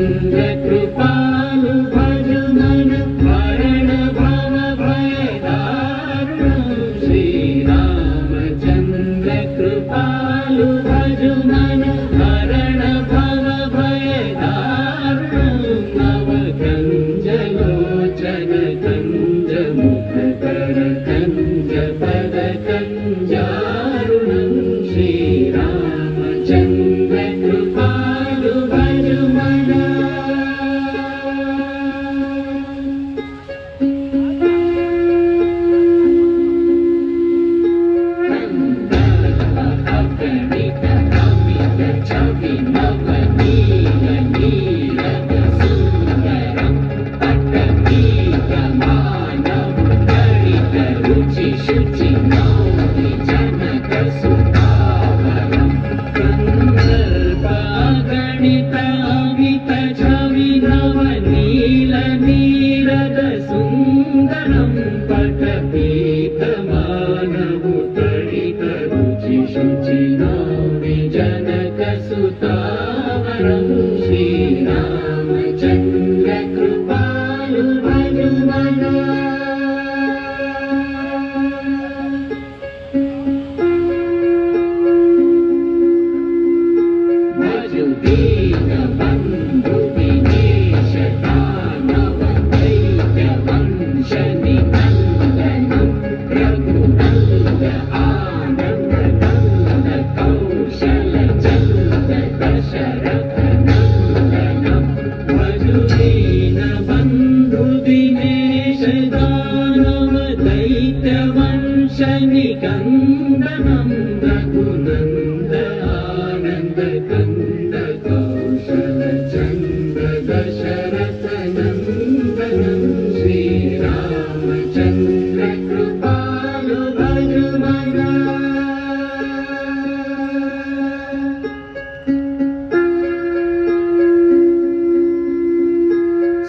चंद्र कृपालु भजु मन मरण भव भय दारुणं श्री रामचंद्र कृपालु भजु मन मरण भव भय दारुणं नव कंज लोचन कंज मुख कर कंज पद कंजारुणं श्री रामचंद्र कृपालु भजु मन अगणित अमित छवि नवनील नीरद सुंदरं पटनीक मानव गणित रुचि शुचि नौमि जनक सुतावरं गंधर्वागणित अमित छवि नवनील नीरद सुंदरं पटनीक मानव गणित रुचि शुचि नौमि जनक सुतावरं श्री रामचंद्र कृपालु भजु मन भजु दीन बंधु विनेश दानव दैत्य वंश निकंदनं रघुनंद आनंद नंद कौशल चंद दशरथ नंदनं भजु दीन बंधु दिनेश दानव दैत्य वंश निकंदनं रघुनंद आनंद कंद कौशल चंद दशरथ नंदनं श्री रामचंद्र कृपालु भजु मन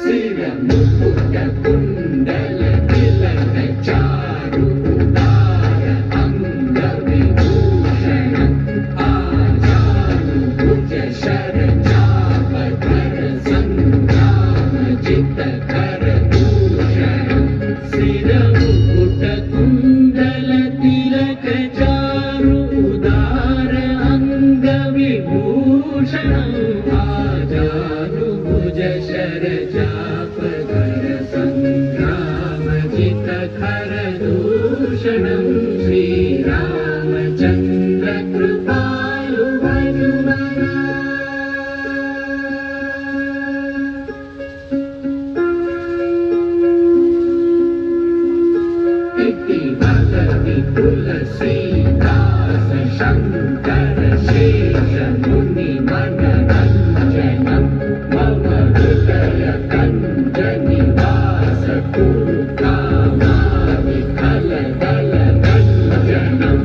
सिर मुकुट कुंडल तिलक चारु उदार अंग विभूषणं आजानुभुज शर चाप धर संग्राम जित कर भूषणं सिर मुकुट कुंडल तिलक चारु उदार अंग विभूषणं आजानुभुज शर चाप धर संग्राम जित खर दूषणं श्री रामचंद्र कृपालु भजु मन इति भगवि तुलसीदास शंकर शेष मुनि मनरंजनं मम हृदय कंज निवास कुरु कामाविकल दल रंजनम्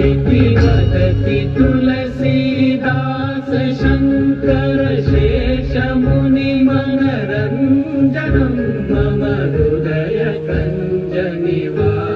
इति वदति तुलसीदास शंकर शेष मुनि मनरंजनं मम हृदय कंज निवास